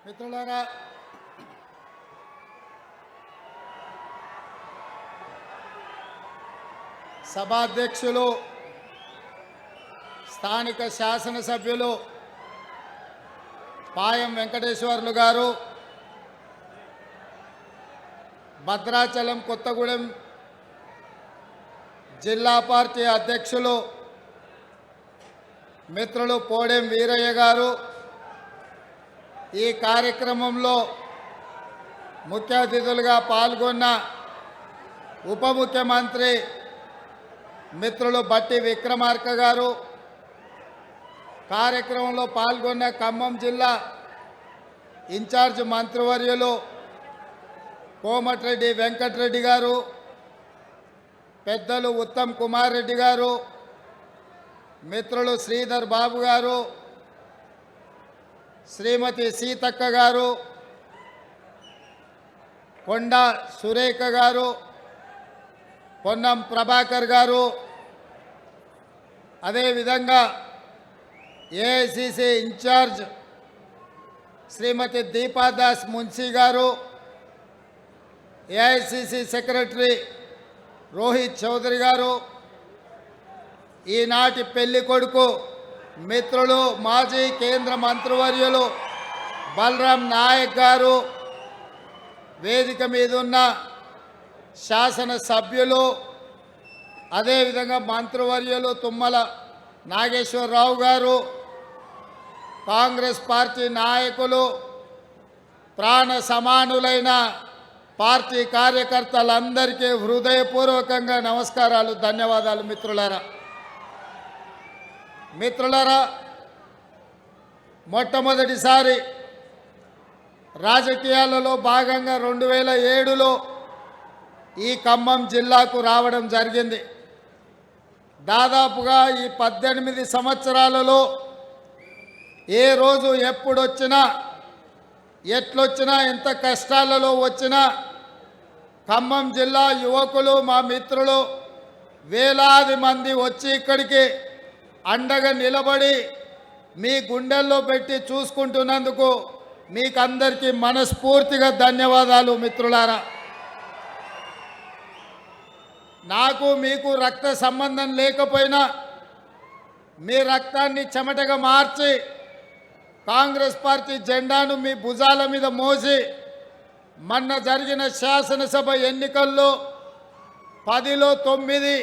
మిత్రులారా, సభాధ్యక్షులు, స్థానిక శాసనసభ్యులు పాయం వెంకటేశ్వర్లు గారు, భద్రాచలం కొత్తగూడెం జిల్లా పార్టీ అధ్యక్షులు మిత్రులు పోడెం వీరయ్య గారు, ఈ కార్యక్రమంలో ముఖ్య అతిథులుగా పాల్గొన్న ఉప ముఖ్యమంత్రి మిత్రులు బట్టి విక్రమార్క గారు, కార్యక్రమంలో పాల్గొన్న ఖమ్మం జిల్లా ఇన్ఛార్జ్ మంత్రివర్యులు కోమటిరెడ్డి వెంకటరెడ్డి గారు, పెద్దలు ఉత్తమ్ కుమార్ రెడ్డి గారు, మిత్రులు శ్రీధర్ బాబు గారు, శ్రీమతి సీతక్క గారు, కొండా సురేఖ గారు, పొన్నం ప్రభాకర్ గారు, అదేవిధంగా ఏఐసిసి ఇన్ఛార్జ్ శ్రీమతి దీపాదాస్ మున్సీ గారు, ఏఐసిసి సెక్రటరీ రోహిత్ చౌదరి గారు, ఈనాటి పెళ్లి కొడుకు మిత్రులు మాజీ కేంద్ర మంత్రివర్యులు బలరాం నాయక్ గారు, వేదిక మీద ఉన్న శాసన సభ్యులు, అదేవిధంగా మంత్రివర్యులు తుమ్మల నాగేశ్వరరావు గారు, కాంగ్రెస్ పార్టీ నాయకులు, ప్రాణ సమానులైన పార్టీ కార్యకర్తలందరికీ హృదయపూర్వకంగా నమస్కారాలు, ధన్యవాదాలు. మిత్రులారా, మొట్టమొదటిసారి రాజకీయాలలో భాగంగా 2007లో ఈ ఖమ్మం జిల్లాకు రావడం జరిగింది. దాదాపుగా ఈ 18 సంవత్సరాలలో ఏ రోజు ఎప్పుడొచ్చినా, ఎట్లొచ్చినా, ఎంత కష్టాలలో వచ్చినా ఖమ్మం జిల్లా యువకులు, మా మిత్రులు వేలాది మంది వచ్చి ఇక్కడికి అండగా నిలబడి మీ గుండెల్లో పెట్టి చూసుకుంటున్నందుకు మీకందరికీ మనస్ఫూర్తిగా ధన్యవాదాలు. మిత్రులారా, నాకు మీకు రక్త సంబంధం లేకపోయినా మీ రక్తాన్ని చెమటగా మార్చి కాంగ్రెస్ పార్టీ జెండాను మీ భుజాల మీద మోసి మొన్న జరిగిన శాసనసభ ఎన్నికల్లో 10లో 9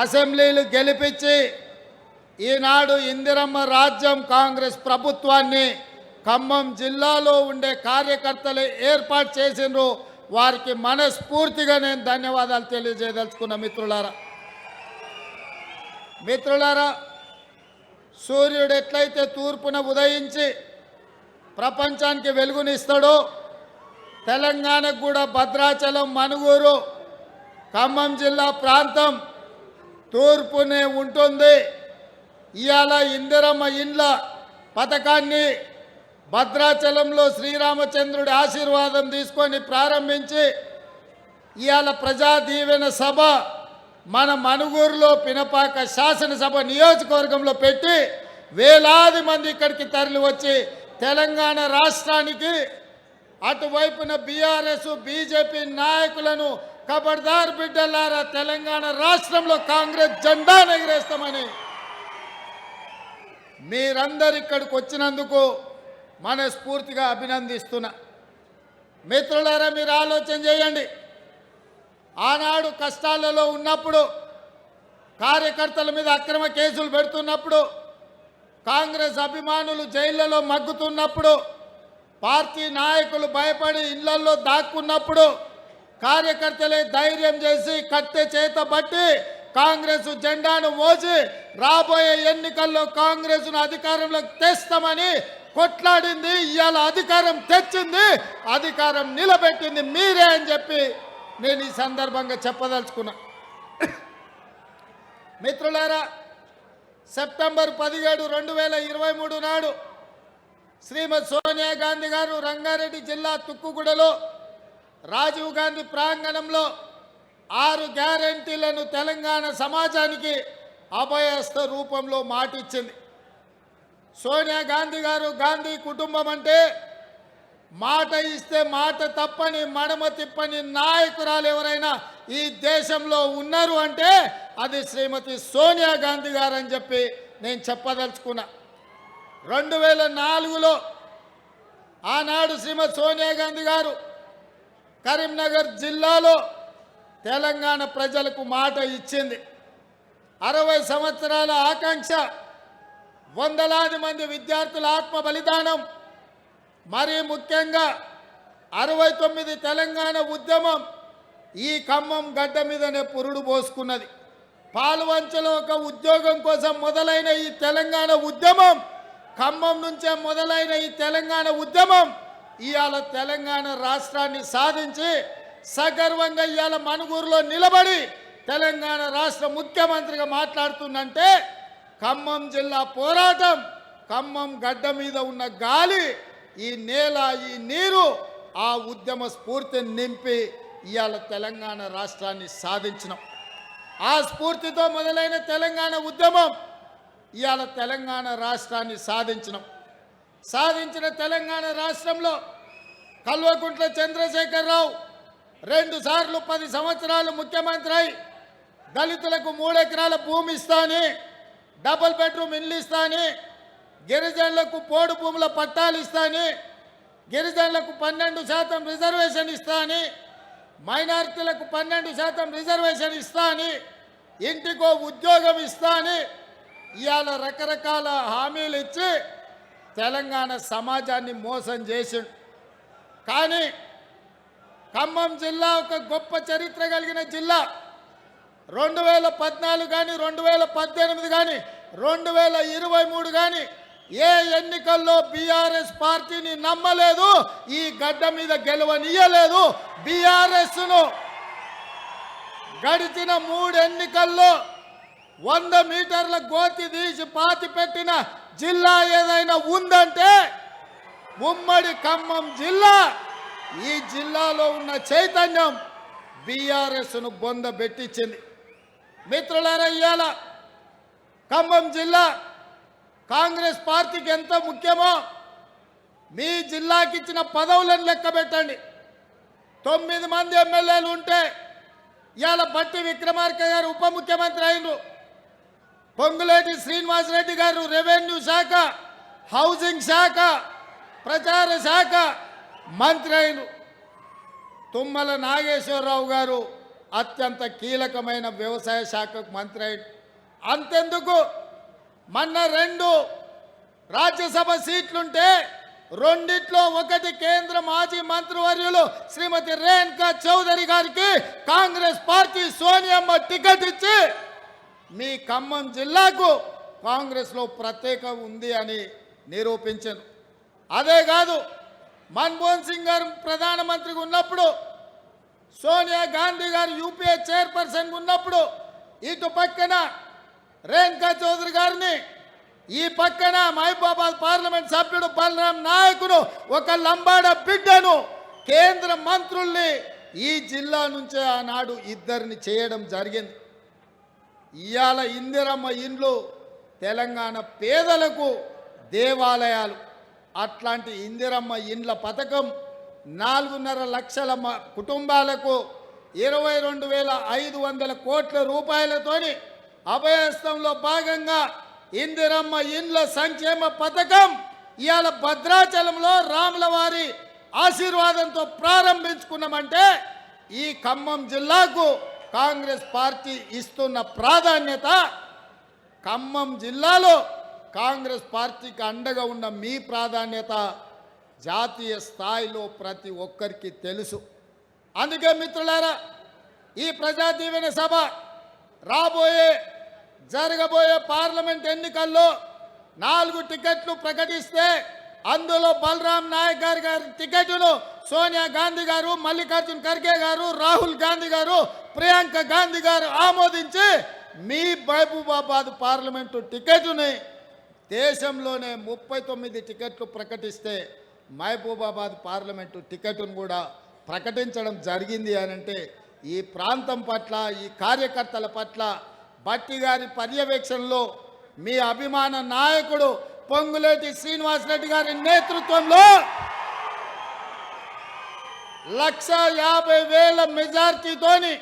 అసెంబ్లీలు గెలిపించి ఈనాడు ఇందిరమ్మ రాజ్యం కాంగ్రెస్ ప్రభుత్వాన్ని ఖమ్మం జిల్లాలో ఉండే కార్యకర్తలు ఏర్పాటు చేసినారు. వారికి మనస్ఫూర్తిగా నేను ధన్యవాదాలు తెలియజేయదలుచుకున్న. మిత్రులారా, సూర్యుడు ఎట్లయితే తూర్పున ఉదయించి ప్రపంచానికి వెలుగునిస్తాడో, తెలంగాణకు కూడా భద్రాచలం, మనుగూరు, ఖమ్మం జిల్లా ప్రాంతం తూర్పునే ఉంటుంది. ఇవాళ ఇందిరమ్మ ఇండ్ల పథకాన్ని భద్రాచలంలో శ్రీరామచంద్రుడి ఆశీర్వాదం తీసుకొని ప్రారంభించి ఇవాళ ప్రజా దీవెన సభ మన మనుగూరులో పినపాక శాసనసభ నియోజకవర్గంలో పెట్టి వేలాది మంది ఇక్కడికి తరలి వచ్చి తెలంగాణ రాష్ట్రానికి అటువైపున బీఆర్ఎస్ బీజేపీ నాయకులను ఖబర్దార్ బిడ్డలారా, తెలంగాణ రాష్ట్రంలో కాంగ్రెస్ జెండా ఎగిరేస్తామని మీరందరు ఇక్కడికి వచ్చినందుకు మనస్ఫూర్తిగా అభినందిస్తున్నా. మిత్రులారా, మీరు ఆలోచన చేయండి. ఆనాడు కష్టాలలో ఉన్నప్పుడు, కార్యకర్తల మీద అక్రమ కేసులు పెడుతున్నప్పుడు, కాంగ్రెస్ అభిమానులు జైళ్లలో మగ్గుతున్నప్పుడు, పార్టీ నాయకులు భయపడి ఇళ్లలో దాక్కున్నప్పుడు కార్యకర్తలే ధైర్యం చేసి కట్టె చేత బట్టి కాంగ్రెస్ జెండాను మోసి రాబోయే ఎన్నికల్లో కాంగ్రెస్ను అధికారంలోకి తెస్తామని కొట్లాడింది. ఇవాళ అధికారం తెచ్చింది, అధికారం నిలబెట్టింది మీరే అని చెప్పి నేను ఈ సందర్భంగా చెప్పదలుచుకున్నా. మిత్రులారా, సెప్టెంబర్ 17, 2023 నాడు శ్రీమతి సోనియా గాంధీ గారు రంగారెడ్డి జిల్లా తుక్కుగూడలో రాజీవ్ గాంధీ ప్రాంగణంలో 6 గ్యారెంటీలను తెలంగాణ సమాజానికి అభయహస్త రూపంలో మాటిచ్చింది. సోనియా గాంధీ గారు, గాంధీ కుటుంబం అంటే మాట ఇస్తే మాట తప్పని మడమ తిప్పని నాయకురాలు ఎవరైనా ఈ దేశంలో ఉన్నారు అంటే అది శ్రీమతి సోనియా గాంధీ గారు అని చెప్పి నేను చెప్పదలుచుకున్నా. 2004లో ఆనాడు శ్రీమతి సోనియా గాంధీ గారు కరీంనగర్ జిల్లాలో తెలంగాణ ప్రజలకు మాట ఇచ్చింది. 60 సంవత్సరాల ఆకాంక్ష, వందలాది మంది విద్యార్థుల ఆత్మ బలిదానం, మరీ ముఖ్యంగా 69 తెలంగాణ ఉద్యమం ఈ ఖమ్మం గడ్డ మీదనే పురుడు పోసుకున్నది. పాల్వంచలో ఒక ఉద్యోగం కోసం మొదలైన ఈ తెలంగాణ ఉద్యమం, ఖమ్మం నుంచే మొదలైన ఈ తెలంగాణ ఉద్యమం ఇవాళ తెలంగాణ రాష్ట్రాన్ని సాధించి సగర్వంగా ఇవాళ మనుగూరులో నిలబడి తెలంగాణ రాష్ట్ర ముఖ్యమంత్రిగా మాట్లాడుతుందంటే ఖమ్మం జిల్లా పోరాటం, ఖమ్మం గడ్డ మీద ఉన్న గాలి, ఈ నేల, ఈ నీరు ఆ ఉద్యమ స్ఫూర్తిని నింపి ఇవాళ తెలంగాణ రాష్ట్రాన్ని సాధించినాం. ఆ స్ఫూర్తితో మొదలైన తెలంగాణ ఉద్యమం ఇవాళ తెలంగాణ రాష్ట్రాన్ని సాధించినాం. సాధించిన తెలంగాణ రాష్ట్రంలో కల్వకుంట్ల చంద్రశేఖరరావు 2 సార్లు 10 సంవత్సరాలు ముఖ్యమంత్రి అయి దళితులకు 3 ఎకరాల భూమి ఇస్తాని, డబుల్ బెడ్రూమ్ ఇల్లు ఇస్తాని, గిరిజనులకు పోడు భూముల పట్టాలు ఇస్తాని, గిరిజనులకు 12% రిజర్వేషన్ ఇస్తాని, మైనారిటీలకు 12% రిజర్వేషన్ ఇస్తాని, ఇంటికో ఉద్యోగం ఇస్తాని ఇవాళ రకరకాల హామీలు ఇచ్చి తెలంగాణ సమాజాన్ని మోసం చేసిండు. కానీ ఖమ్మం జిల్లా ఒక గొప్ప చరిత్ర కలిగిన జిల్లా. 2014 కానీ 2018 కానీ 2023 కానీ ఏ ఎన్నికల్లో బీఆర్ఎస్ పార్టీని నమ్మలేదు, ఈ గడ్డ మీద గెలవనీయలేదు. బీఆర్ఎస్ను గడిచిన 3 ఎన్నికల్లో 100 మీటర్ల గోతి తీసి పాతి పెట్టిన జిల్లా ఏదైనా ఉందంటే ఉమ్మడి ఖమ్మం జిల్లా. ఈ జిల్లాలో ఉన్న చైతన్యం బీఆర్ఎస్ను బొంద పెట్టించింది. మిత్రులారా, ఇవాళ ఖమ్మం జిల్లా కాంగ్రెస్ పార్టీకి ఎంత ముఖ్యమో మీ జిల్లాకి ఇచ్చిన పదవులను లెక్క పెట్టండి. 9 మంది ఎమ్మెల్యేలు ఉంటే ఇవాళ బట్టి విక్రమార్క గారు ఉప ముఖ్యమంత్రి అయినరు, పొంగులేటి శ్రీనివాసరెడ్డి గారు రెవెన్యూ శాఖ, హౌసింగ్ శాఖ, ప్రచార శాఖ మంత్రి అయినరు, తుమ్మల నాగేశ్వరరావు గారు అత్యంత కీలకమైన వ్యవసాయ శాఖకు మంత్రి అయినరు. అంతెందుకు, మొన్న 2 రాజ్యసభ సీట్లుంటే 2 ఒకటి కేంద్ర మాజీ మంత్రివర్యులు శ్రీమతి రేణుకా చౌదరి గారికి కాంగ్రెస్ పార్టీ సోనియమ్మ టికెట్ ఇచ్చి మీ ఖమ్మం జిల్లాకు కాంగ్రెస్లో ప్రత్యేక ఉంది అని నిరూపించారు. అదే కాదు, మన్మోహన్ సింగ్ గారు ప్రధానమంత్రిగా ఉన్నప్పుడు, సోనియా గాంధీ గారు యూపీఏ చైర్పర్సన్ ఉన్నప్పుడు ఇటు పక్కన రేణుకా చౌదరి గారిని, ఈ పక్కన మహబూబాబాద్ పార్లమెంట్ సభ్యుడు బలరాం నాయకుడు ఒక లంబాడ బిడ్డను కేంద్ర మంత్రుల్ని ఈ జిల్లా నుంచే ఆనాడు 2 చేయడం జరిగింది. ఇవాళ ఇందిరమ్మ ఇండ్లు తెలంగాణ పేదలకు దేవాలయాలు. అట్లాంటి ఇందిరమ్మ ఇండ్ల పథకం 4.5 లక్షల కుటుంబాలకు 22,500 కోట్ల రూపాయలతోని అభయహస్తంలో భాగంగా ఇందిరమ్మ ఇండ్ల సంక్షేమ పథకం ఇవాళ భద్రాచలంలో రాములవారి ఆశీర్వాదంతో ప్రారంభించుకున్నామంటే ఈ ఖమ్మం జిల్లాకు కాంగ్రెస్ పార్టీ ఇస్తున్న ప్రాధాన్యత, ఖమ్మం జిల్లాలో కాంగ్రెస్ పార్టీకి అండగా ఉన్న మీ ప్రాధాన్యత జాతీయ స్థాయిలో ప్రతి ఒక్కరికి తెలుసు. అందుకే మిత్రులారా, ఈ ప్రజా దీవెన సభ జరగబోయే పార్లమెంట్ ఎన్నికల్లో 4 టికెట్లు ప్రకటిస్తే అందులో బలరాం నాయక్ గారి టికెట్ను సోనియా గాంధీ గారు, మల్లికార్జున్ ఖర్గే గారు, రాహుల్ గాంధీ గారు, ప్రియాంక గాంధీ గారు ఆమోదించి మీ మహబూబాబాద్ పార్లమెంటు టికెట్ని దేశంలోనే 39 టికెట్లు ప్రకటిస్తే మహబూబాబాద్ పార్లమెంటు టికెట్ను కూడా ప్రకటించడం జరిగింది అనంటే ఈ ప్రాంతం పట్ల, ఈ కార్యకర్తల పట్ల బట్టి గారి పర్యవేక్షణలో మీ అభిమాన నాయకుడు పొంగులేటి శ్రీనివాసరెడ్డి గారి నేతృత్వంలో 1,50,000 మెజార్టీతోని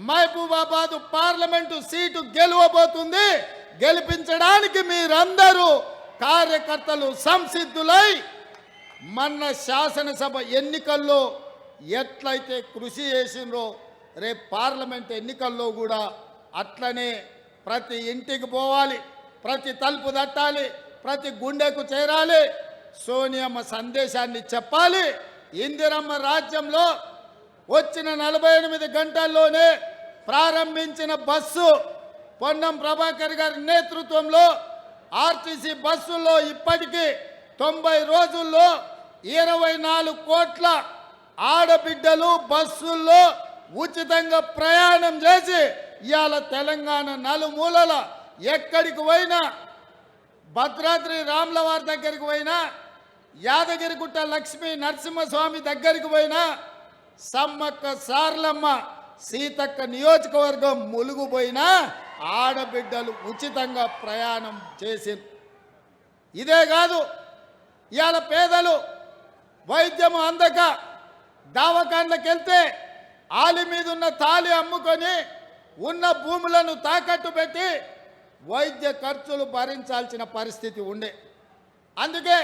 మహబూబాబాద్ పార్లమెంటు సీటు గెలవబోతుంది. గెలిపించడానికి మీరందరూ కార్యకర్తలు సంసిద్ధులై మొన్న శాసనసభ ఎన్నికల్లో ఎట్లయితే కృషి చేసిండ్రో రేపు పార్లమెంట్ ఎన్నికల్లో కూడా అట్లనే ప్రతి ఇంటికి పోవాలి, ప్రతి తలుపు తట్టాలి, ప్రతి గుండెకు చేరాలి, సోనియమ్మ సందేశాన్ని చెప్పాలి. ఇందిరమ్మ రాజ్యంలో వచ్చిన 48 గంటల్లోనే ప్రారంభించిన బస్సు పొన్నం ప్రభాకర్ గారి నేతృత్వంలో ఆర్టీసీ బస్సుల్లో ఇప్పటికీ 90 రోజుల్లో 24 కోట్ల ఆడబిడ్డలు బస్సుల్లో ఉచితంగా ప్రయాణం చేసి ఇవాళ తెలంగాణ నలుమూలల ఎక్కడికి పోయినా, భద్రాద్రి రాములవారి దగ్గరికి పోయినా, యాదగిరిగుట్ట లక్ష్మీ నరసింహస్వామి దగ్గరికి పోయినా, సమ్మక్క సార్లమ్మ సీతక్క నియోజకవర్గం ములుగు పోయినా ఆడబిడ్డలు ఉచితంగా ప్రయాణం చేసింది. ఇదే కాదు, ఇవాళ పేదలు వైద్యం అందక దవాఖాన్లకు వెళ్తే ఆలి మీద ఉన్న తాళి అమ్ముకొని ఉన్న భూములను తాకట్టు పెట్టి వైద్య ఖర్చులు భరించాల్సిన పరిస్థితి ఉండే. అందుకే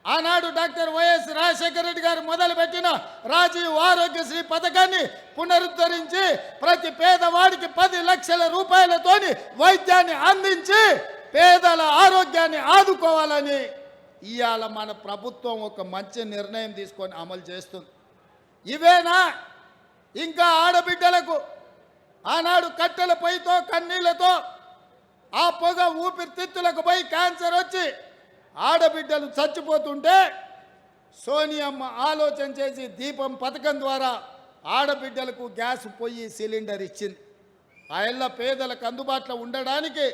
ఆనాడు డాక్టర్ వైఎస్ రాజశేఖర రెడ్డి గారు మొదలుపెట్టిన రాజీవ్ ఆరోగ్యశ్రీ పథకాన్ని పునరుద్ధరించి ప్రతి పేదవాడికి 10 లక్షల రూపాయలతోని వైద్యాన్ని అందించి పేదల ఆరోగ్యాన్ని ఆదుకోవాలని ఇవాళ మన ప్రభుత్వం ఒక మంచి నిర్ణయం తీసుకొని అమలు చేస్తుంది. ఇవేనా ఇంకా ఆడబిడ్డలకు ఆనాడు కట్టెల పొయ్యితో కన్నీళ్లతో ఆ పొగ ఊపిరితిత్తులకు పోయి క్యాన్సర్ వచ్చి ఆడబిడ్డలు చచ్చిపోతుంటే సోనియమ్మ ఆలోచన చేసి దీపం పథకం ద్వారా ఆడబిడ్డలకు గ్యాస్ పొయ్యి సిలిండర్ ఇచ్చింది. ఆ ఇళ్ళ పేదలకు అందుబాటులో ఉండడానికి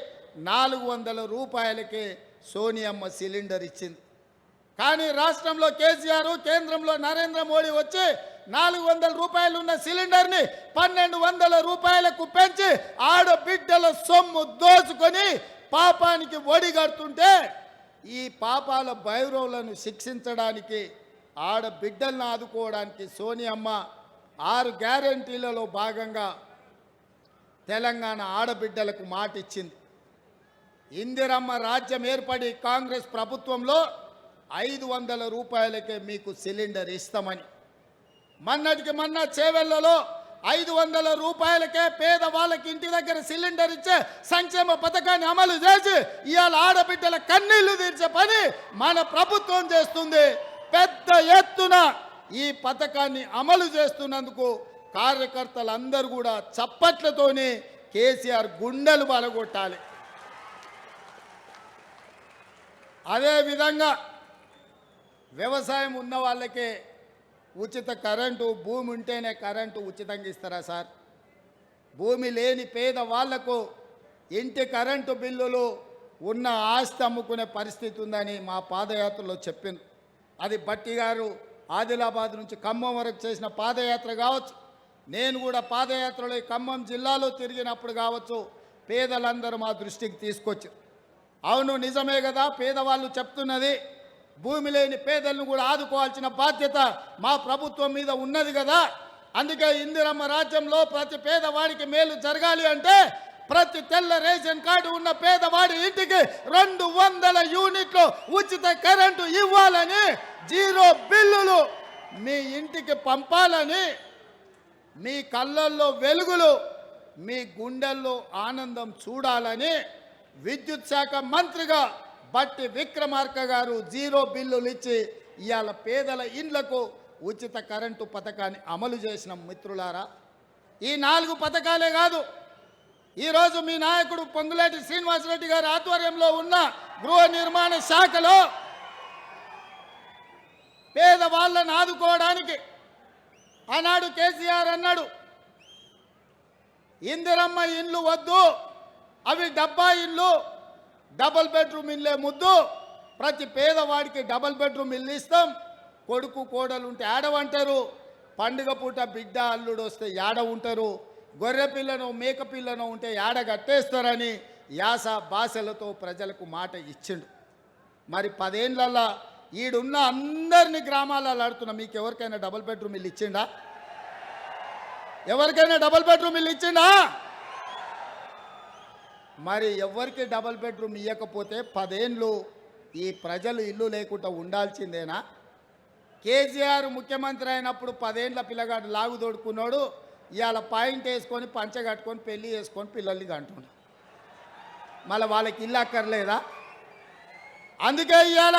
400 రూపాయలకే సోనియమ్మ సిలిండర్ ఇచ్చింది. కానీ రాష్ట్రంలో కేసీఆర్, కేంద్రంలో నరేంద్ర మోడీ వచ్చి 400 రూపాయలు ఉన్న సిలిండర్ని 1200 రూపాయలకు పెంచి ఆడబిడ్డల సొమ్ము దోచుకొని పాపానికి ఒడిగడుతుంటే ఈ పాపాల భైరవులను శిక్షించడానికి ఆడబిడ్డలను ఆదుకోవడానికి సోనియమ్మ 6 గ్యారెంటీలలో భాగంగా తెలంగాణ ఆడబిడ్డలకు మాట ఇచ్చింది. ఇందిరమ్మ రాజ్యం ఏర్పడి కాంగ్రెస్ ప్రభుత్వంలో 500 రూపాయలకే మీకు సిలిండర్ ఇస్తామని మొన్నటికి మొన్న చేవెళ్లలో 500 రూపాయలకే పేదవాళ్ళకి ఇంటి దగ్గర సిలిండర్ ఇచ్చే సంక్షేమ పథకాన్ని అమలు చేసి ఇవాళ ఆడబిడ్డల కన్నీళ్లు తీర్చే పని మన ప్రభుత్వం చేస్తుంది. పెద్ద ఎత్తున ఈ పథకాన్ని అమలు చేస్తున్నందుకు కార్యకర్తలందరూ కూడా చప్పట్లతోని కేసీఆర్ గుండెలు బలగొట్టాలి. అదేవిధంగా వ్యవసాయం ఉన్న వాళ్ళకే ఉచిత కరెంటు, భూమి ఉంటేనే కరెంటు ఉచితంగా ఇస్తారా సార్? భూమి లేని పేద వాళ్లకు ఇంటి కరెంటు బిల్లులు ఉన్న ఆస్తి అమ్ముకునే పరిస్థితి ఉందని మా పాదయాత్రలో చెప్పింది. అది బట్టి గారు ఆదిలాబాద్ నుంచి ఖమ్మం వరకు చేసిన పాదయాత్ర కావచ్చు, నేను కూడా పాదయాత్రలో ఖమ్మం జిల్లాలో తిరిగినప్పుడు కావచ్చు, పేదలందరూ మా దృష్టికి తీసుకొచ్చారు. అవును, నిజమే కదా, పేదవాళ్ళు చెప్తున్నది భూమి లేని పేదలను కూడా ఆదుకోవాల్సిన బాధ్యత మా ప్రభుత్వం మీద ఉన్నది కదా. అందుకే ఇందిరమ్మ రాజ్యంలో ప్రతి పేదవాడికి మేలు జరగాలి అంటే ప్రతి తెల్ల రేషన్ కార్డు ఉన్న పేదవాడి ఇంటికి 200 యూనిట్లు ఉచిత కరెంటు ఇవ్వాలని, 0 బిల్లులు మీ ఇంటికి పంపాలని, మీ కళ్ళల్లో వెలుగులు, మీ గుండెల్లో ఆనందం చూడాలని విద్యుత్ శాఖ మంత్రిగా బట్టి విక్రమార్క గారు 0 బిల్లులు ఇచ్చి ఇవాళ పేదల ఇండ్లకు ఉచిత కరెంటు పథకాన్ని అమలు చేసిన మిత్రులారా. ఈ 4 పథకాలే కాదు, ఈరోజు మీ నాయకుడు పొంగులేటి శ్రీనివాసరెడ్డి గారి ఆధ్వర్యంలో ఉన్న గృహ నిర్మాణ శాఖలో పేదవాళ్ళను ఆదుకోవడానికి ఆనాడు కేసీఆర్ అన్నాడు, ఇందిరమ్మ ఇండ్లు వద్దు, అవి డబ్బా ఇల్లు, డబుల్ బెడ్రూమ్ ఇల్లే ముద్దు, ప్రతి పేదవాడికి డబుల్ బెడ్రూమ్ ఇల్లు ఇస్తాం, కొడుకు కోడలు ఉంటే ఆడ ఉంటారు, పండుగ పూట బిడ్డ అల్లుడు వస్తే యాడ ఉంటారు, గొర్రె పిల్లను మేక పిల్లను ఉంటే యాడ కట్టేస్తారని యాస భాషలతో ప్రజలకు మాట ఇచ్చిండు. మరి 10 ఏళ్లలో ఈడున్న అందరినీ గ్రామాలలో ఆడుతున్నా. మీకు ఎవరికైనా డబుల్ బెడ్రూమ్ ఇల్లు ఇచ్చిండా? ఎవరికైనా డబుల్ బెడ్రూమ్ ఇల్లు ఇచ్చిండా? మరి ఎవరికి డబుల్ బెడ్రూమ్ ఇవ్వకపోతే 10 ఏళ్ళు ఈ ప్రజలు ఇల్లు లేకుండా ఉండాల్సిందేనా? కేసీఆర్ ముఖ్యమంత్రి అయినప్పుడు 10 ఏళ్ళ పిల్లగాడు లాగు తోడుకున్నాడు. ఇవాళ పాయింట్ వేసుకొని పంచ కట్టుకొని పెళ్లి చేసుకొని పిల్లల్ని కంటున్నాడు. మళ్ళీ వాళ్ళకి ఇల్లు అక్కర్లేదా? అందుకే ఇవాళ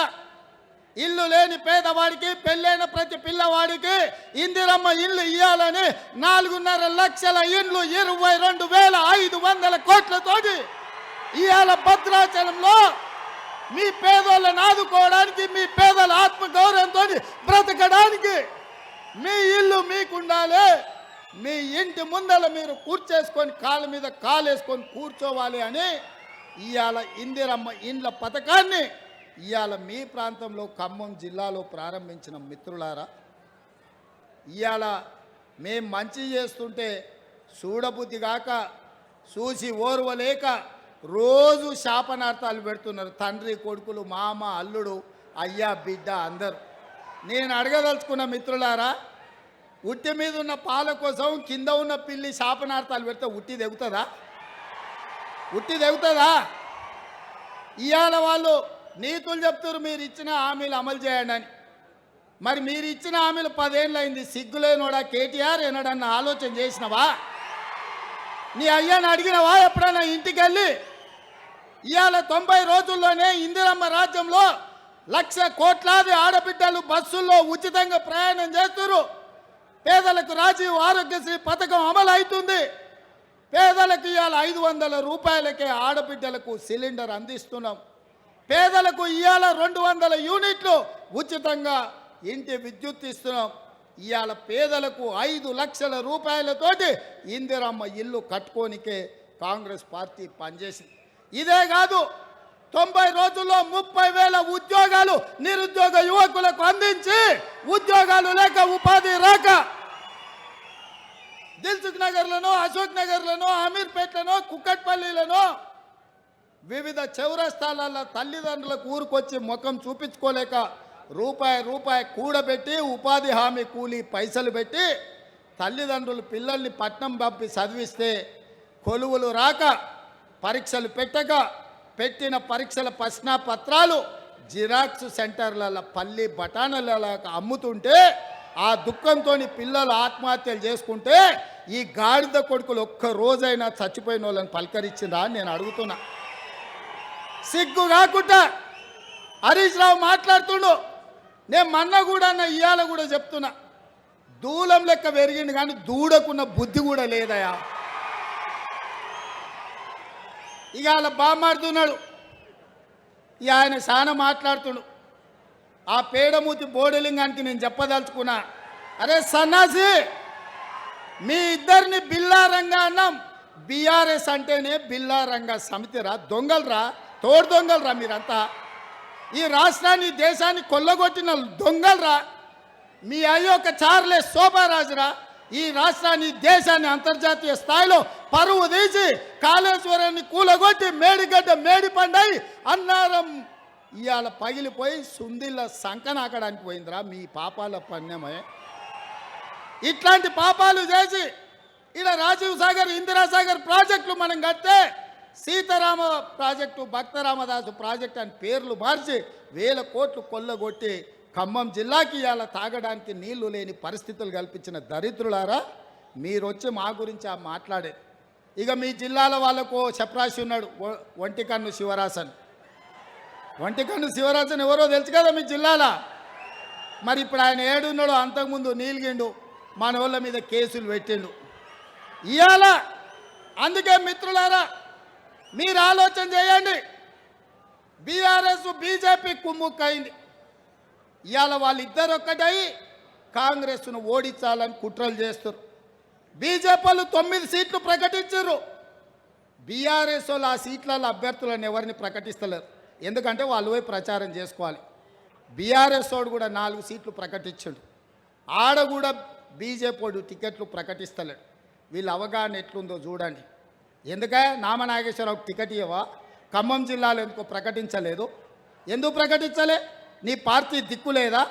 ఇల్లు లేని పేదవాడికి, పెళ్ళైన ప్రతి పిల్లవాడికి ఇందిరమ్మ ఇల్లు ఇవ్వాలని 4.5 లక్షల ఇండ్లు 22,500 కోట్లతోటి ఇవాళ భద్రాచలంలో మీ పేదోళ్ళని ఆదుకోవడానికి, మీ పేదల ఆత్మగౌరవంతో బ్రతకడానికి మీ ఇల్లు మీకుండాలి. మీ ఇంటి ముందల మీరు కూర్చేసుకొని కాళ్ళ మీద కాలేసుకొని కూర్చోవాలి అని ఇవాళ ఇందిరమ్మ ఇండ్ల పథకాన్ని ఇవాళ మీ ప్రాంతంలో ఖమ్మం జిల్లాలో ప్రారంభించిన మిత్రులారా, ఇవాళ మేం మంచి చేస్తుంటే చూడబుద్ధి కాక, చూసి ఓర్వలేక రోజు శాపనార్థాలు పెడుతున్నారు. తండ్రి, కొడుకులు, మామ, అల్లుడు, అయ్యా, బిడ్డ అందరూ. నేను అడగదలుచుకున్న మిత్రులారా, ఉట్టి మీద ఉన్న పాల కోసం కింద ఉన్న పిల్లి శాపనార్థాలు పెడితే ఉట్టి తెగుతుందా? ఉట్టి తెగుతుందా? ఇవాళ వాళ్ళు నీతులు చెప్తారు మీరు ఇచ్చిన హామీలు అమలు చేయండి అని. మరి మీరు ఇచ్చిన హామీలు 10 ఏళ్ళు అయింది. సిగ్గులేనోడా కేటీఆర్ ఏనాడన్నా ఆలోచన చేసినవా? నీ అయ్యాన్ని అడిగినవా ఎప్పుడైనా ఇంటికి వెళ్ళి? ఇవాళ 90 రోజుల్లోనే ఇందిరమ్మ రాజ్యంలో 1,00,000 కోట్లాది ఆడబిడ్డలు బస్సుల్లో ఉచితంగా ప్రయాణం చేస్తున్నారు. పేదలకు రాజీవ్ ఆరోగ్యశ్రీ పథకం అమలు అవుతుంది. పేదలకు ఇవాళ 500 రూపాయలకే ఆడబిడ్డలకు సిలిండర్ అందిస్తున్నాం. పేదలకు ఇవాళ 200 యూనిట్లు ఉచితంగా ఇంటి విద్యుత్ ఇస్తున్నాం. ఇవాళ పేదలకు 5 లక్షల రూపాయలతోటి ఇందిరమ్మ ఇల్లు కట్టుకోనికే కాంగ్రెస్ పార్టీ పనిచేసింది. ఇదే కాదు, 90 రోజుల్లో 30,000 ఉద్యోగాలు నిరుద్యోగ యువకులకు అందించి ఉద్యోగాలు లేక ఉపాధి రాక దిల్సుఖ్ నగర్లను, అశోక్ నగర్లను, అమీర్పేట్లను, కుక్కట్పల్లిలను వివిధ చౌరస్తాలలో తల్లిదండ్రులకు ఊరుకొచ్చి ముఖం చూపించుకోలేక రూపాయి కూడబెట్టి ఉపాధి హామీ కూలీ పైసలు పెట్టి తల్లిదండ్రులు పిల్లల్ని పట్నం పంపి చదివిస్తే కొలువులు రాక, పరీక్షలు పెట్టక, పెట్టిన పరీక్షల ప్రశ్నాపత్రాలు జిరాక్స్ సెంటర్లలో పల్లి బఠానీలలో అమ్ముతుంటే ఆ దుఃఖంతో పిల్లలు ఆత్మహత్యలు చేసుకుంటే ఈ గాడిద కొడుకులు ఒక్క రోజైనా చచ్చిపోయిన వాళ్ళని పలకరించిందా అని నేను అడుగుతున్నా. సిగ్గు కాకుండా హరీష్ రావు మాట్లాడుతుండు. నేను మొన్న కూడా ఇవాళ కూడా చెప్తున్నా, దూలం లెక్క పెరిగింది కానీ దూడకున్న బుద్ధి కూడా లేదయా. ఇక అలా బామాడుతున్నాడు. ఇక ఆయన చాలా మాట్లాడుతుడు. ఆ పేడమూతి బోడలింగానికి నేను చెప్పదలుచుకున్నా, అరే సన్నాసి, మీ ఇద్దరిని బిల్లారంగా అన్నాం. బీఆర్ఎస్ అంటేనే బిల్లారంగా సమితిరా, దొంగలరా, తోడు దొంగలరా మీరంతా. ఈ రాష్ట్రాన్ని దేశాన్ని కొల్లగొట్టిన దొంగలరా. మీ అయ్యొక్క చార్లెస్ శోభారాజురా ఈ రాష్ట్రాన్ని దేశాన్ని అంతర్జాతీయ స్థాయిలో పరువు తీసి కాళేశ్వరాన్ని కూలగొట్టి మేడిగడ్డ మేడిపండై అన్నారం ఇవాళ పగిలిపోయి సుందిళ్ళ సంకనాకడానికి పోయిందిరా మీ పాపాల పుణ్యమే. ఇట్లాంటి పాపాలు చేసి ఇలా రాజీవ్ సాగర్, ఇందిరాసాగర్ ప్రాజెక్టులు మనం కడితే సీతారామ ప్రాజెక్టు, భక్తరామదాసు ప్రాజెక్టు అని పేర్లు మార్చి 1000 కోట్లు కొల్లగొట్టి ఖమ్మం జిల్లాకి ఇవాళ తాగడానికి నీళ్లు లేని పరిస్థితులు కల్పించిన దరిద్రులారా, మీరు వచ్చి మా గురించి మాట్లాడే. ఇక మీ జిల్లాల వాళ్ళకు చపరాశి ఉన్నాడు, ఒంటికన్ను శివరాసన్. ఒంటికన్ను శివరాసన్ ఎవరో తెలుసు కదా మీ జిల్లాల. మరి ఇప్పుడు ఆయన ఏడున్నాడు, అంతకుముందు నీలిగిండు, మన వాళ్ళ మీద కేసులు పెట్టిండు ఇవాళ. అందుకే మిత్రులారా, మీరు ఆలోచన చేయండి. బీఆర్ఎస్ బీజేపీ కుమ్ముక్కైంది. ఇవాళ వాళ్ళిద్దరు ఒక్కటై కాంగ్రెస్ను ఓడించాలని కుట్రలు చేస్తారు. బీజేపీలు 9 సీట్లు ప్రకటించారు. బీఆర్ఎస్ వాళ్ళు ఆ సీట్లలో అభ్యర్థులను ఎవరిని ప్రకటిస్తలేరు, ఎందుకంటే వాళ్ళు పోయి ప్రచారం చేసుకోవాలి. బీఆర్ఎస్ వాడు కూడా 4 సీట్లు ప్రకటించాడు, ఆడ కూడా బీజేపీ వాడు టికెట్లు ప్రకటిస్తలేడు. వీళ్ళ అవగాహన ఎట్లుందో చూడండి. ఎందుకే నామనాగేశ్వరరావు టికెట్ ఇవ్వవా? ఖమ్మం జిల్లాలో ఎందుకో ప్రకటించలేదు? ఎందుకు ప్రకటించలే? నీ పార్టీ దిక్కులేదా?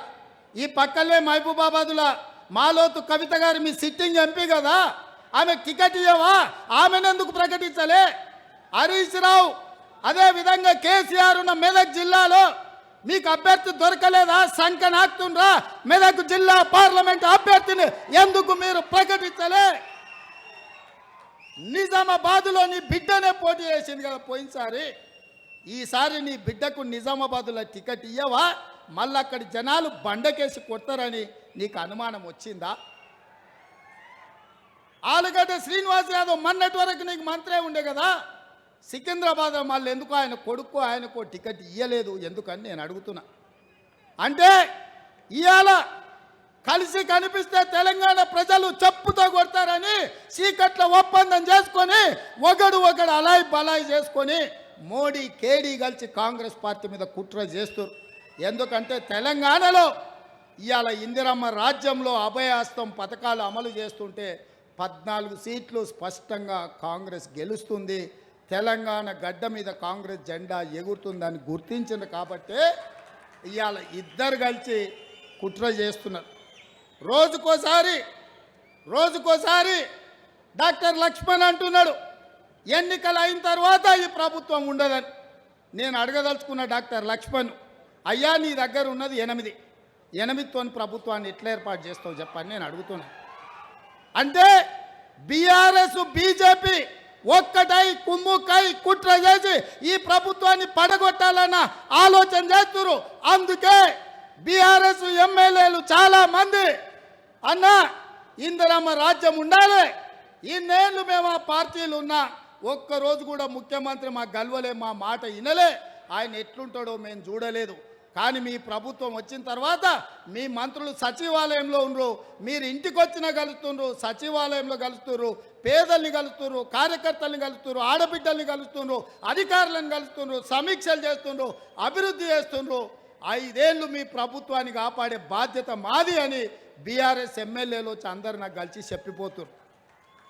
ఈ పక్కనే మహబూబాబాదుల మాలోతు కవిత గారు మీ సిట్టింగ్ ఎంపీ కదా, ఆమె టికెట్ ఇవ్వవా? ఆమెనెందుకు ప్రకటించలే? హరీష్ రావు అదేవిధంగా కేసీఆర్ ఉన్న మెదక్ జిల్లాలో మీకు అభ్యర్థి దొరకలేదా? సంఖ్య నాకుతుండ్రా మెదక్ జిల్లా పార్లమెంట్ అభ్యర్థిని ఎందుకు మీరు ప్రకటించలే? నిజామాబాదులో నీ బిడ్డనే పోటీ చేసింది కదా పోయినసారి, ఈసారి నీ బిడ్డకు నిజామాబాదులో టికెట్ ఇయ్యవా? మళ్ళీ అక్కడి జనాలు బండకేసి కొడతారని నీకు అనుమానం వచ్చిందా? ఆలుగడ్డ శ్రీనివాస్ యాదవ్ మొన్నటి వరకు నీకు మంత్రే ఉండే కదా, సికింద్రాబాద్ మళ్ళీ ఎందుకు ఆయన కొడుకు ఆయనకు టికెట్ ఇయ్యలేదు ఎందుకని నేను అడుగుతున్నా. అంటే ఇవాళ కలిసి కనిపిస్తే తెలంగాణ ప్రజలు చెప్పుతో కొడతారని చీకట్ల ఒప్పందం చేసుకొని ఒకడు అలాయి బలాయి చేసుకొని మోడీ కేడీ కలిసి కాంగ్రెస్ పార్టీ మీద కుట్ర చేస్తారు. ఎందుకంటే తెలంగాణలో ఇవాళ ఇందిరమ్మ రాజ్యంలో అభయహస్తం పథకాలు అమలు చేస్తుంటే 14 సీట్లు స్పష్టంగా కాంగ్రెస్ గెలుస్తుంది. తెలంగాణ గడ్డ మీద కాంగ్రెస్ జెండా ఎగురుతుందని గుర్తించింది కాబట్టే ఇవాళ ఇద్దరు కలిసి కుట్ర చేస్తున్నారు. రోజుకోసారి డాక్టర్ లక్ష్మణ్ అంటున్నాడు ఎన్నికలు అయిన తర్వాత ఈ ప్రభుత్వం ఉండదని. నేను అడగదలుచుకున్న డాక్టర్ లక్ష్మణ్, అయ్యా నీ దగ్గర ఉన్నది 8తోని ప్రభుత్వాన్ని ఎట్లా ఏర్పాటు చేస్తావు చెప్పని నేను అడుగుతున్నా. అంటే బీఆర్ఎస్ బీజేపీ ఒక్కటై కుమ్ముకై కుట్ర చేసి ఈ ప్రభుత్వాన్ని పడగొట్టాలన్న ఆలోచన చేస్తున్నారు. అందుకే బీఆర్ఎస్ ఎమ్మెల్యేలు చాలా మంది అన్న ఇందిరమ్మ రాజ్యం ఉండాలి, ఇన్నేళ్ళు మేము ఆ పార్టీలు ఉన్నా ఒక్కరోజు కూడా ముఖ్యమంత్రి మా గల్వలే, మా మాట వినలే, ఆయన ఎట్లుంటాడో మేము చూడలేదు. కానీ మీ ప్రభుత్వం వచ్చిన తర్వాత మీ మంత్రులు సచివాలయంలో ఉండరు, మీరు ఇంటికి వచ్చినా కలుస్తుండ్రు, సచివాలయంలో కలుస్తున్నారు, పేదల్ని కలుస్తున్నారు, కార్యకర్తల్ని కలుస్తున్నారు, ఆడబిడ్డల్ని కలుస్తున్నారు, అధికారులను కలుస్తున్నారు, సమీక్షలు చేస్తుండ్రు, అభివృద్ధి చేస్తుండ్రు. 5 ఏళ్ళు మీ ప్రభుత్వాన్ని కాపాడే బాధ్యత మాది అని బీఆర్ఎస్ ఎమ్మెల్యేలు వచ్చి అందరు నాకు కలిసి చెప్పిపోతున్నారు.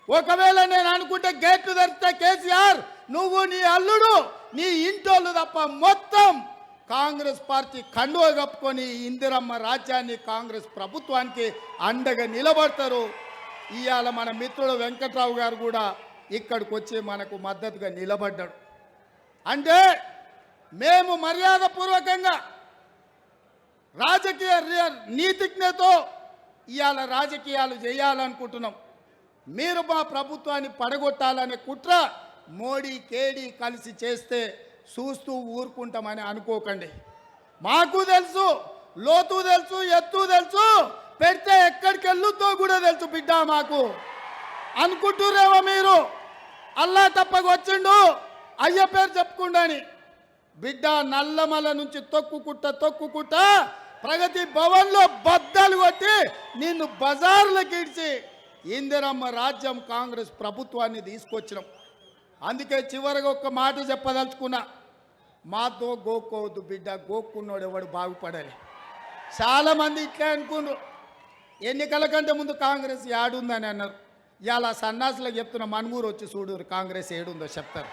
ఒకవేళ నేను అనుకుంటే గేట్లు తెరిస్తే కేసీఆర్ నువ్వు నీ అల్లుడు నీ ఇంటోళ్ళు తప్ప మొత్తం కాంగ్రెస్ పార్టీ కండువ కప్పుకొని ఇందిరమ్మ రాజ్యాన్ని కాంగ్రెస్ ప్రభుత్వానికి అండగా నిలబడతారు. ఇవాళ మన మిత్రుడు వెంకట్రావు గారు కూడా ఇక్కడికి వచ్చి మనకు మద్దతుగా నిలబడ్డాడు. అంటే మేము మర్యాదపూర్వకంగా రాజకీయ నీతిజ్ఞతో ఇవాళ రాజకీయాలు చేయాలనుకుంటున్నాం. మీరు మా ప్రభుత్వాన్ని పడగొట్టాలనే కుట్ర మోడీ కేడీ కలిసి చేస్తే చూస్తూ ఊరుకుంటామని అనుకోకండి. మాకు తెలుసు, లోతు తెలుసు, ఎత్తు తెలుసు, పెడితే ఎక్కడికి వెళ్ళుతో కూడా తెలుసు బిడ్డ మాకు. అనుకుంటురేమో మీరు అల్లా తప్పక వచ్చిండు అయ్య పేరు చెప్పుకుండాని. బిడ్డ నల్లమల నుంచి తొక్కుకుంట ప్రగతి భవన్లో బద్దలు కొట్టి నిన్ను బజార్లకు ఇడిచి ఇందిరమ్మ రాజ్యం కాంగ్రెస్ ప్రభుత్వాన్ని తీసుకొచ్చినాం. అందుకే చివరిగా ఒక్క మాట చెప్పదలుచుకున్నా, మాతో గోక్కోవద్దు బిడ్డ, గోక్కున్నోడు ఎవడు బాగుపడాలి. చాలామంది ఇట్లే అనుకున్నారు, ఎన్నికల కంటే ముందు కాంగ్రెస్ ఏడుందని అన్నారు. ఇలా సన్నాసులకు చెప్తున్న మనుగూరు వచ్చి చూడు కాంగ్రెస్ ఏడుందో చెప్తారు.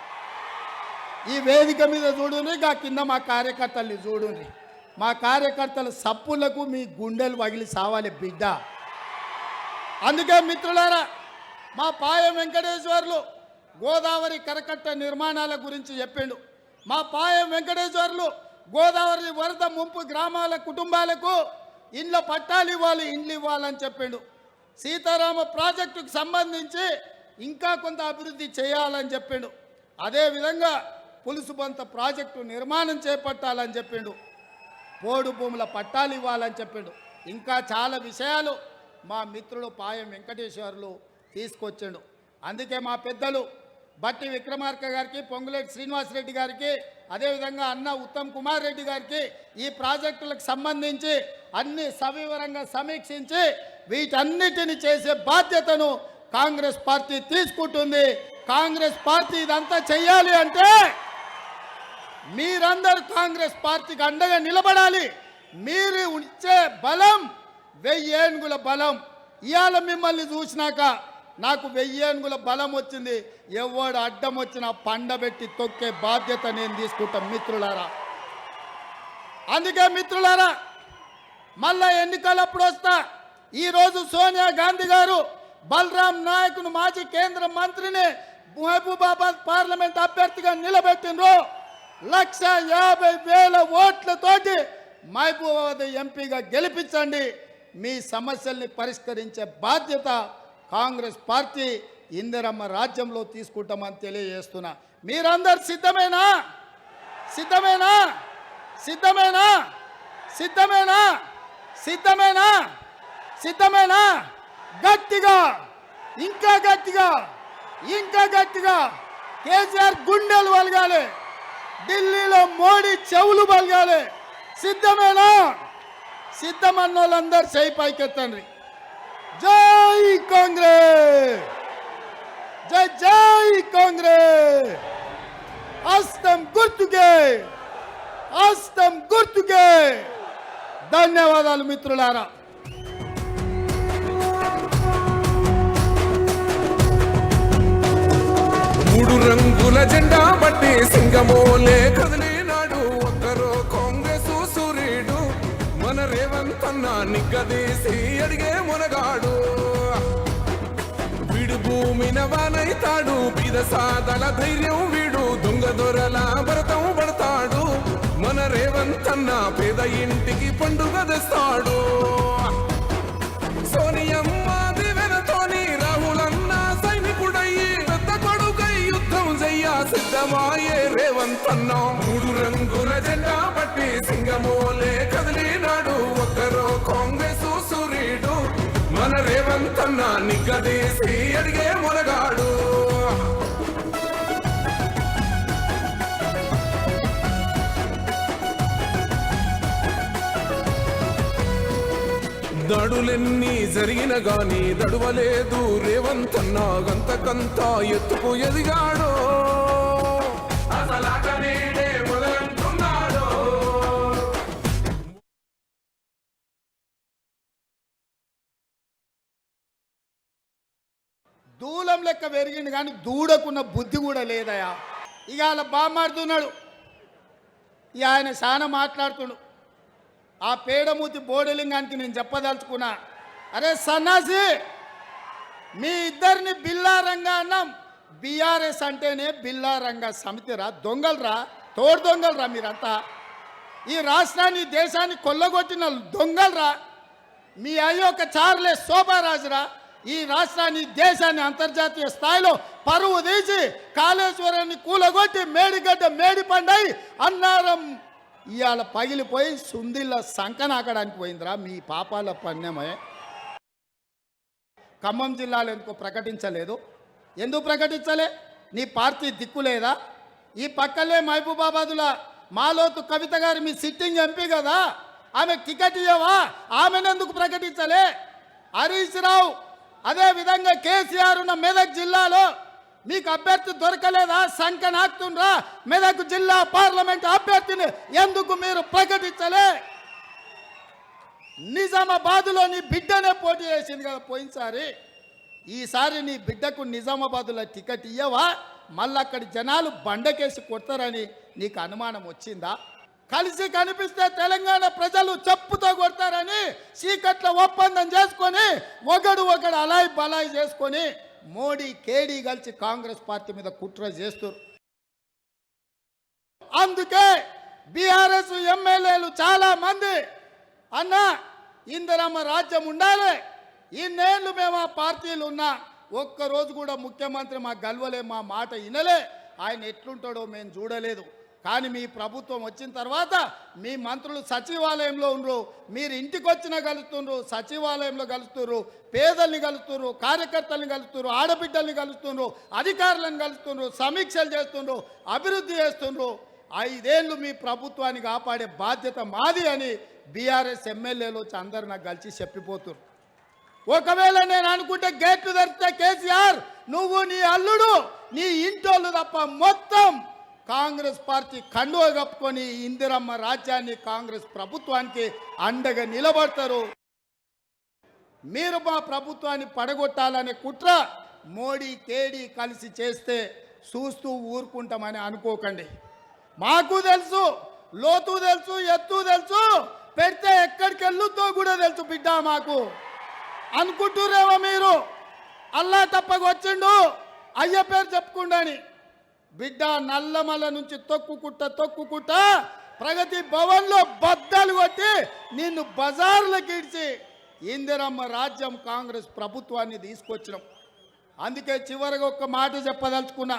ఈ వేదిక మీద చూడుని, గా కింద మా కార్యకర్తల్ని చూడుని. మా కార్యకర్తల సప్పులకు మీ గుండెలు పగిలి సావాలి బిడ్డ. అందుకే మిత్రులారా, మా పాయం వెంకటేశ్వర్లు గోదావరి కరకట్ట నిర్మాణాల గురించి చెప్పిండు. మా పాయం వెంకటేశ్వర్లు గోదావరి వరద ముంపు గ్రామాల కుటుంబాలకు ఇండ్ల పట్టాలు ఇవ్వాలి, ఇండ్లు ఇవ్వాలని చెప్పిండు. సీతారామ ప్రాజెక్టుకు సంబంధించి ఇంకా కొంత అభివృద్ధి చేయాలని చెప్పిండు. అదేవిధంగా పులుసుబంత ప్రాజెక్టు నిర్మాణం చేపట్టాలని చెప్పిండు. పోడు భూముల పట్టాలు ఇవ్వాలని చెప్పిండు. ఇంకా చాలా విషయాలు మా మిత్రుడు పాయం వెంకటేశ్వర్లు తీసుకొచ్చిండు. అందుకే మా పెద్దలు బట్టి విక్రమార్క గారికి, పొంగులేటి శ్రీనివాసరెడ్డి గారికి, అదేవిధంగా అన్న ఉత్తమ్ కుమార్ రెడ్డి గారికి ఈ ప్రాజెక్టులకు సంబంధించి అన్ని సవివరంగా సమీక్షించి వీటన్నిటిని చేసే బాధ్యతను కాంగ్రెస్ పార్టీ తీసుకుంటుంది. కాంగ్రెస్ పార్టీ ఇదంతా చెయ్యాలి అంటే మీరందరూ కాంగ్రెస్ పార్టీకి అండగా నిలబడాలి. మీరు ఇచ్చే బలం 1000 ఏనుగుల బలం. ఇవాళ మిమ్మల్ని చూసినాక నాకు 1000 ఏనుగుల బలం వచ్చింది. ఎవడు అడ్డం వచ్చినా పండబెట్టి తొక్కే బాధ్యత నేను తీసుకుంటాం. మిత్రులారా, అందుకే మిత్రులారా, మళ్ళా ఎన్నికలప్పుడు వస్తా. ఈరోజు సోనియా గాంధీ గారు బలరాం నాయక్ను మాజీ కేంద్ర మంత్రిని మహబూబాబాద్ పార్లమెంట్ అభ్యర్థిగా నిలబెట్టినరు. 1,50,000 ఓట్లతోటి మహబూబాబాద్ ఎంపీగా గెలిపించండి. మీ సమస్యల్ని పరిష్కరించే బాధ్యత కాంగ్రెస్ పార్టీ ఇందిరమ్మ రాజ్యంలో తీసుకుంటామని తెలియజేస్తున్నా. మీరందరు సిద్ధమేనా? సిద్ధమేనా? సిద్ధమేనా? సిద్ధమేనా? సిద్ధమేనా? సిద్ధమేనా? గట్టిగా, ఇంకా గట్టిగా, ఇంకా గట్టిగా కేసీఆర్ గుండెలు వలగాలి, ఢిల్లీలో మోడీ చెవులు బలగాలి. సిద్ధమేనా? సిద్ధమన్న వాళ్ళందరూ చేయి పైకెత్తండి. జై కాంగ్రెస్, జై జై కాంగ్రెస్. హస్తం గుర్తుకే, హస్తం గుర్తుకే. ధన్యవాదాలు మిత్రులారా. మూడు రంగుల జెండా బట్టి సింగమోలే కదిలినాడు ఒక్కరో కాంగ్రెస్ సూర్యుడు. మన రేవంత్ అన్న నిగ్గదీసి అడిగే మునగాడు. వీడు భూమిన వానైతాడు, బీద సాదల ధైర్యం వీడు, దొంగ దొరల భరతం పడతాడు. మన రేవంత్ అన్న పేద ఇంటికి పండుగ తెస్తాడు. సోనియమ్మ దివెనతోని రాహులన్న సైనికుడయ్యి పెద్ద కొడుకై యుద్ధం చెయ్య సిద్ధమాయే రేవంత్ అన్న. మూడు రంగుల జెండా బట్టి సింగమోలే కదిలినాడు ఒక్కరో కాంగ్రెస్ సూర్యుడు. మన రేవంత్ అన్న నిగ్గదీసి అడిగే మునగాడు. దడులెన్ని జరిగిన గాని దడువలేదు రేవంత్ అన్న, గంతకంత ఎత్తుకు ఎదిగాడు. అసలాట నేడే మొదలంటున్నాడు. దూలం లెక్క పెరిగింది కానీ దూడకున్న బుద్ధి కూడా లేదయా. ఇక అలా బామాడుతున్నాడు. ఇక ఆయన చాలా మాట్లాడుతున్నాడు. ఆ పేడమూతి బోడలింగానికి నేను చెప్పదలుచుకున్నా, అరే సన్నాసి, మీ ఇద్దరిని బిల్లారంగా అన్నాం. బీఆర్ఎస్ అంటేనే బిల్లారంగా సమితిరా, దొంగలరా, తోడు దొంగలరా మీరంతా. ఈ రాష్ట్రాన్ని దేశాన్ని కొల్లగొట్టిన దొంగలరా. మీ అయ్య ఒక చార్లెస్ శోభారాజురా. ఈ రాష్ట్రాన్ని దేశాన్ని అంతర్జాతీయ స్థాయిలో పరువు తీసి కాళేశ్వరాన్ని కూలగొట్టి మేడిగడ్డ మేడిపండై అన్నారం ఇవాళ పగిలిపోయి సుందిళ్ళ సంకనాకడానికి పోయిందిరా. మీ పాపాల పణ్యమే. ఖమ్మం జిల్లాలో ఎందుకో ప్రకటించలేదు? ఎందుకు ప్రకటించలే? నీ పార్టీ దిక్కు లేదా? ఈ పక్కలే మహబూబాబాదుల మాలోతు కవిత గారు మీ సిట్టింగ్ ఎంపీ కదా, ఆమె టికెట్ ఇవ్వవా? ఆమెనెందుకు ప్రకటించలే? హరీష్ రావు అదేవిధంగా కేసీఆర్ ఉన్న మెదక్ జిల్లాలో మీకు అభ్యర్థి దొరకలేదా? సంఖ్య నాకుతుండ్రా. మెదక్ జిల్లా పార్లమెంట్ అభ్యర్థిని ఎందుకు మీరు ప్రకటించలే? నిజామాబాదులో నీ బిడ్డనే పోటీ చేసింది కదా పోయినసారి. ఈసారి నీ బిడ్డకు నిజామాబాదులో టికెట్ ఇయ్యవా? మళ్ళీ అక్కడి జనాలు బండకేసి కొడతారని నీకు అనుమానం వచ్చిందా? కలిసి కనిపిస్తే తెలంగాణ ప్రజలు చెప్పుతో కొడతారని చీకట్ల ఒప్పందం చేసుకొని ఒకడు అలాయి బలాయి చేసుకొని మోడీ కేడీ కలిసి కాంగ్రెస్ పార్టీ మీద కుట్ర చేస్తారు. అందుకే బీఆర్ఎస్ ఎమ్మెల్యేలు చాలా మంది అన్న ఇందిరమ్మ రాజ్యం ఉండాలి, ఇన్నేళ్ళు మేము ఆ పార్టీలు ఉన్నా ఒక్కరోజు కూడా ముఖ్యమంత్రి మా గల్వలే, మా మాట వినలే, ఆయన ఎట్లుంటాడో మేము చూడలేదు. కానీ మీ ప్రభుత్వం వచ్చిన తర్వాత మీ మంత్రులు సచివాలయంలో ఉండరు, మీరు ఇంటికి వచ్చినా కలుస్తుండ్రు, సచివాలయంలో కలుస్తున్నారు, పేదల్ని కలుస్తున్నారు, కార్యకర్తల్ని కలుస్తున్నారు, ఆడబిడ్డల్ని కలుస్తుండ్రు, అధికారులను కలుస్తుండ్రు, సమీక్షలు చేస్తుండ్రు, అభివృద్ధి చేస్తుండ్రు. 5 ఏళ్ళు మీ ప్రభుత్వాన్ని కాపాడే బాధ్యత మాది అని బీఆర్ఎస్ ఎమ్మెల్యేలు వచ్చి అందరు నాకు కలిసి చెప్పిపోతున్నారు. ఒకవేళ నేను అనుకుంటే గేట్లు తెరిస్తే కేసీఆర్ నువ్వు నీ అల్లుడు నీ ఇంటోళ్ళు తప్ప మొత్తం కాంగ్రెస్ పార్టీ కండువ కప్పుకొని ఇందిరమ్మ రాజ్యాన్ని కాంగ్రెస్ ప్రభుత్వానికి అండగా నిలబడతారు. మీరు మా ప్రభుత్వాన్ని పడగొట్టాలనే కుట్ర మోడీ కేడీ కలిసి చేస్తే చూస్తూ ఊరుకుంటామని అనుకోకండి. మాకు తెలుసు లోతు తెలుసు, ఎత్తు తెలుసు, పెడితే ఎక్కడికి వెళ్ళుతో కూడా తెలుసు బిడ్డ మాకు అనుకుంటురేమో మీరు. అల్లా తప్పక వచ్చిండు అయ్య పేరు చెప్పుకుండాని. బిడ్డ నల్లమల నుంచి తొక్కుకుంట ప్రగతి భవన్లో బద్దలు కొట్టి నిన్ను బజార్లకు ఇడిచి ఇందిరమ్మ రాజ్యం కాంగ్రెస్ ప్రభుత్వాన్ని తీసుకొచ్చినాం. అందుకే చివరిగా ఒక్క మాట చెప్పదలుచుకున్నా,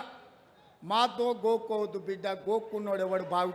మాతో గోక్కోవద్దు బిడ్డ, గోక్కున్నోడు ఎవడు బాగు